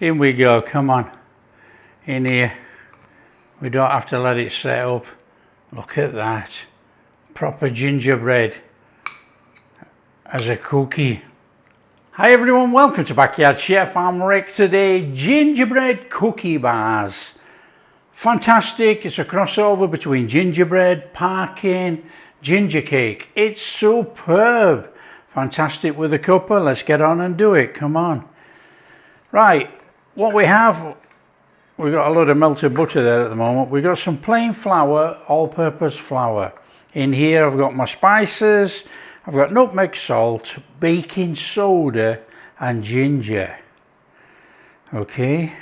In we go, come on. In here. We don't have to let it set up. Look at that. Proper gingerbread as a cookie. Hi everyone, welcome to Backyard Chef. I'm Rick today. Gingerbread cookie bars. Fantastic. It's a crossover between gingerbread, parking, ginger cake. It's superb. Fantastic with a cuppa. Let's get on and do it. Come on. Right, what we have, we've got a load of melted butter there at the moment. We've got some plain flour, all-purpose flour. In here I've got my spices, I've got nutmeg, salt, baking soda and ginger. Okay.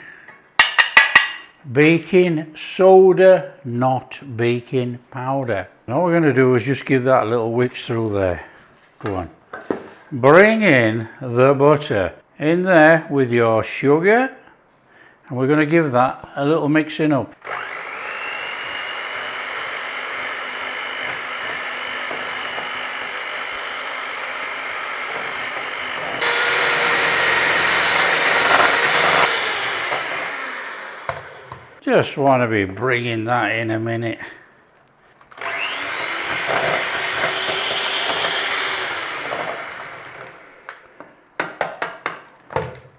Baking soda, not baking powder. And all we're going to do is just give that a little whisk through there. Go on. Bring in the butter. In there with your sugar. And we're going to give that a little mixing up. Just want to be bringing that in a minute.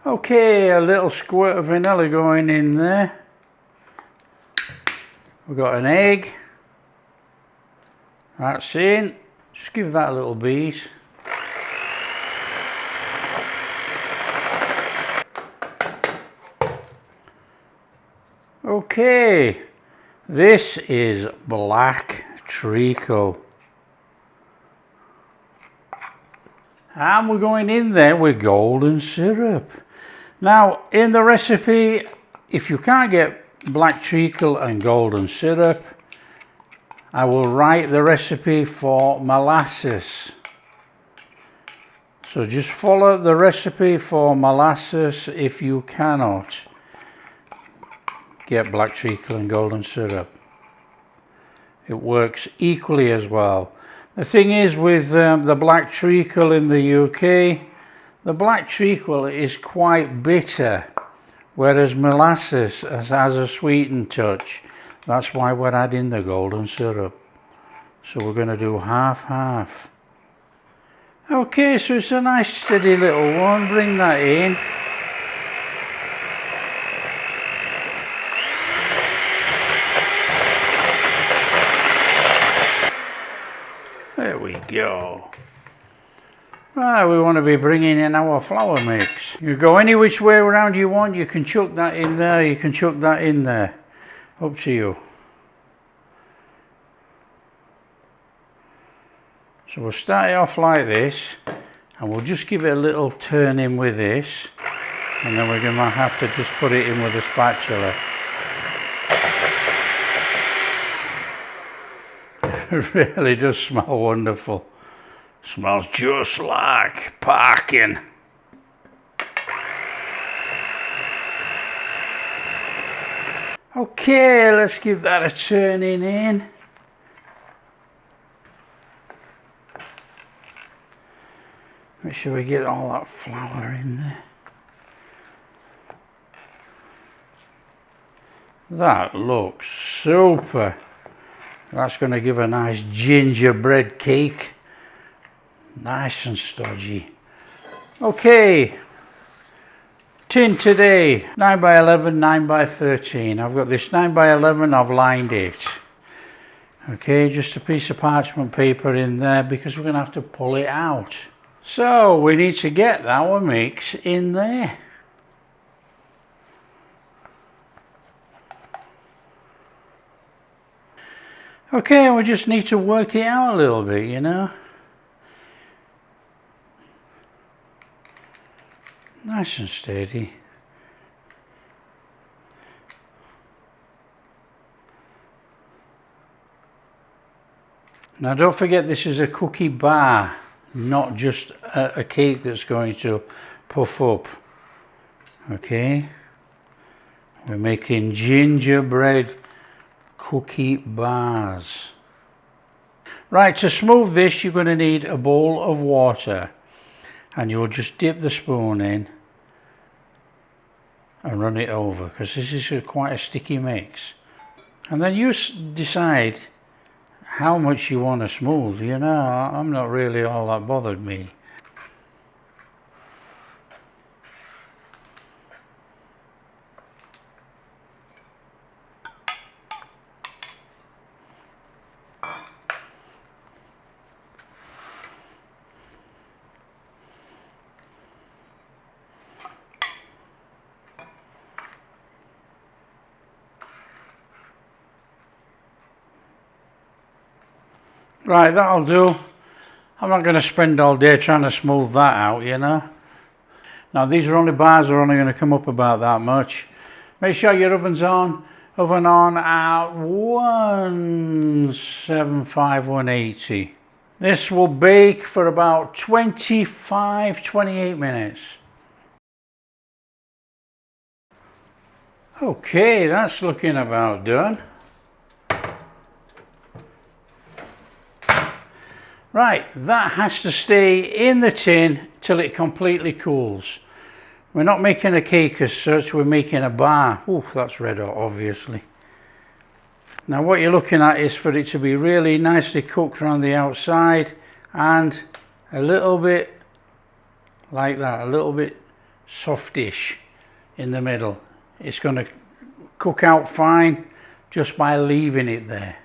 Okay, a little squirt of vanilla going in there. We've got an egg. That's in. Just give that a little beat. Okay, this is black treacle. And we're going in there with golden syrup. Now, in the recipe, if you can't get black treacle and golden syrup, I will write the recipe for molasses. So just follow the recipe for molasses if you cannot get black treacle and golden syrup. It works equally as well. The thing is with the black treacle in the UK, the black treacle is quite bitter, whereas molasses has a sweetened touch. That's why we're adding the golden syrup. So we're going to do half-half. Okay, so it's a nice steady little one. Bring that in. There we go. Right, we want to be bringing in our flour mix. You go any which way around you want. You can chuck that in there, you can chuck that in there. Up to you. So we'll start it off like this, and we'll just give it a little turn in with this, and then we're going to have to just put it in with a spatula. It really does smell wonderful. Smells just like parking. Okay, let's give that a turning in. Make sure we get all that flour in there. That looks super. That's going to give a nice gingerbread cake. Nice and stodgy. Okay. Tin today. 9 by 11, 9 by 13. I've got this 9 by 11, I've lined it. Okay, just a piece of parchment paper in there because we're going to have to pull it out. So we need to get our mix in there. Okay, we just need to work it out a little bit, you know. Nice and steady. Now don't forget, this is a cookie bar, not just a cake that's going to puff up. Okay, we're making gingerbread cookie bars. Right, to smooth this, you're going to need a bowl of water, and you'll just dip the spoon in and run it over, because this is quite a sticky mix. And then you decide how much you want to smooth. You know, I'm not really all that bothered, me. Right, that'll do. I'm not going to spend all day trying to smooth that out, you know. Now these bars are only going to come up about that much. Make sure your oven's on. Oven on at 175, 180. This will bake for about 25, 28 minutes. Okay, that's looking about done. Right, that has to stay in the tin till it completely cools. We're not making a cake as such, we're making a bar. Ooh, that's red hot, obviously. Now what you're looking at is for it to be really nicely cooked around the outside and a little bit like that, a little bit softish in the middle. It's going to cook out fine just by leaving it there.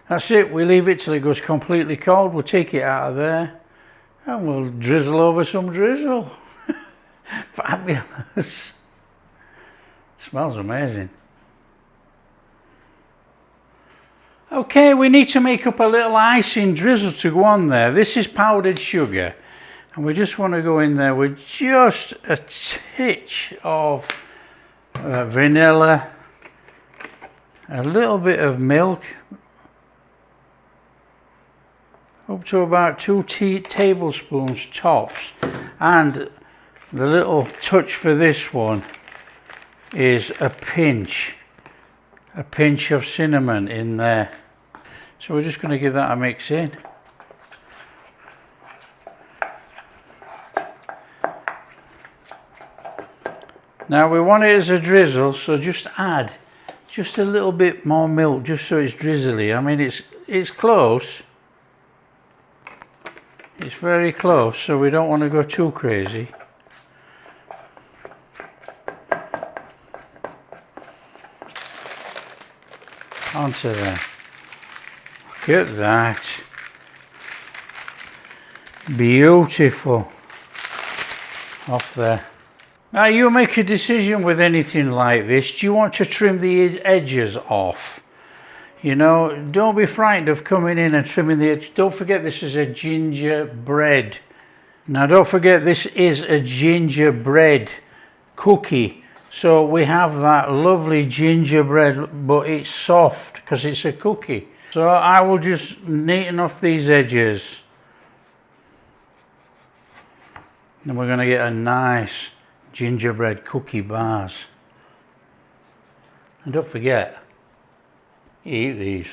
That's it, we leave it till it goes completely cold. We'll take it out of there and we'll drizzle over some drizzle. Fabulous. Smells amazing. Okay, we need to make up a little icing drizzle to go on there. This is powdered sugar, and we just want to go in there with just a titch of vanilla, a little bit of milk, up to about 2 tablespoons tops, and the little touch for this one is a pinch of cinnamon in there. So we're just going to give that a mix in. Now we want it as a drizzle, so just add just a little bit more milk, just so it's drizzly. I mean, it's close. It's very close, so we don't want to go too crazy. Onto there. Look at that. Beautiful. Off there. Now you make a decision with anything like this. Do you want to trim the edges off? You know, don't be frightened of coming in and trimming the edge. Don't forget this is a gingerbread. Now don't forget this is a gingerbread cookie. So we have that lovely gingerbread, but it's soft because it's a cookie. So I will just neaten off these edges. And we're going to get a nice gingerbread cookie bars. And don't forget, you eat these.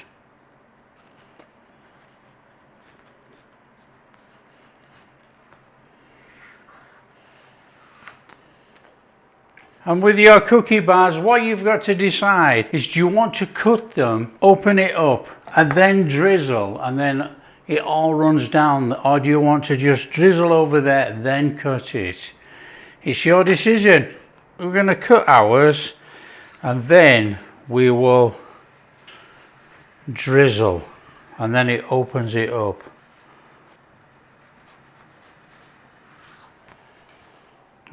And with your cookie bars, what you've got to decide is, do you want to cut them, open it up, and then drizzle, and then it all runs down, or do you want to just drizzle over there, then cut it? It's your decision. We're going to cut ours, and then we will drizzle, and then it opens it up.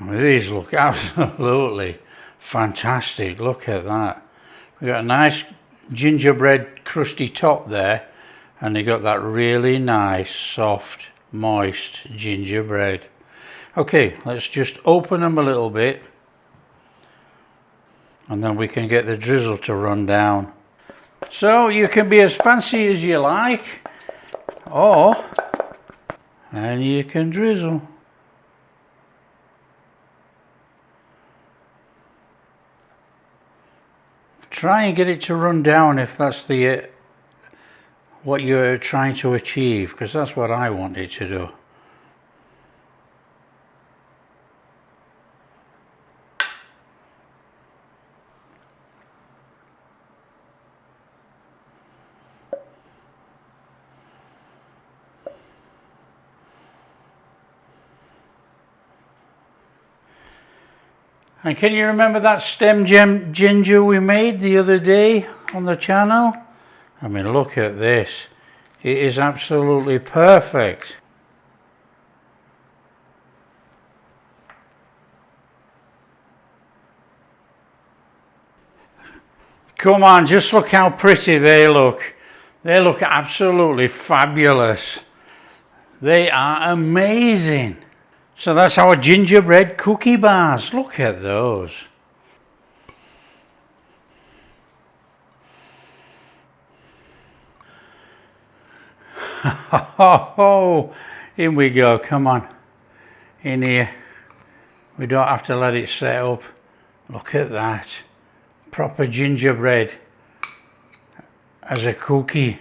These look absolutely fantastic. Look at that. We've got a nice gingerbread crusty top there, and you got that really nice, soft, moist gingerbread. Okay, let's just open them a little bit, and then we can get the drizzle to run down. So you can be as fancy as you like, and you can drizzle. Try and get it to run down if that's the what you're trying to achieve, because that's what I want it to do. And can you remember that stem ginger we made the other day on the channel? I mean, look at this. It is absolutely perfect. Come on, just look how pretty they look. They look absolutely fabulous. They are amazing. So that's our gingerbread cookie bars. Look at those. Oh, in we go. Come on. In here. We don't have to let it set up. Look at that. Proper gingerbread as a cookie.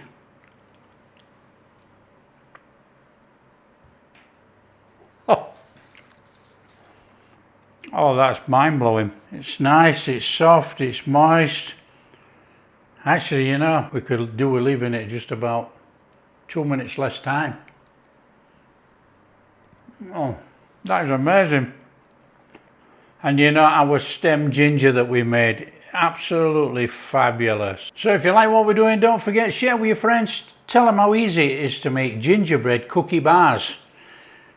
Oh, that's mind-blowing. It's nice, it's soft, it's moist. Actually, you know, we could do with leaving it just about 2 minutes less time. Oh, that is amazing. And you know, our stem ginger that we made, absolutely fabulous. So if you like what we're doing, don't forget, share with your friends. Tell them how easy it is to make gingerbread cookie bars.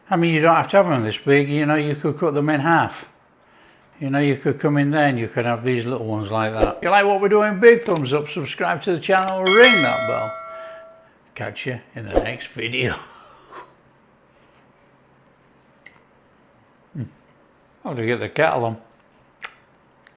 I mean, you don't have to have them this big, you know, you could cut them in half. You know, you could come in there and you could have these little ones like that. If you like what we're doing, big thumbs up, subscribe to the channel, ring that bell. Catch you in the next video. I'll have to get the kettle on.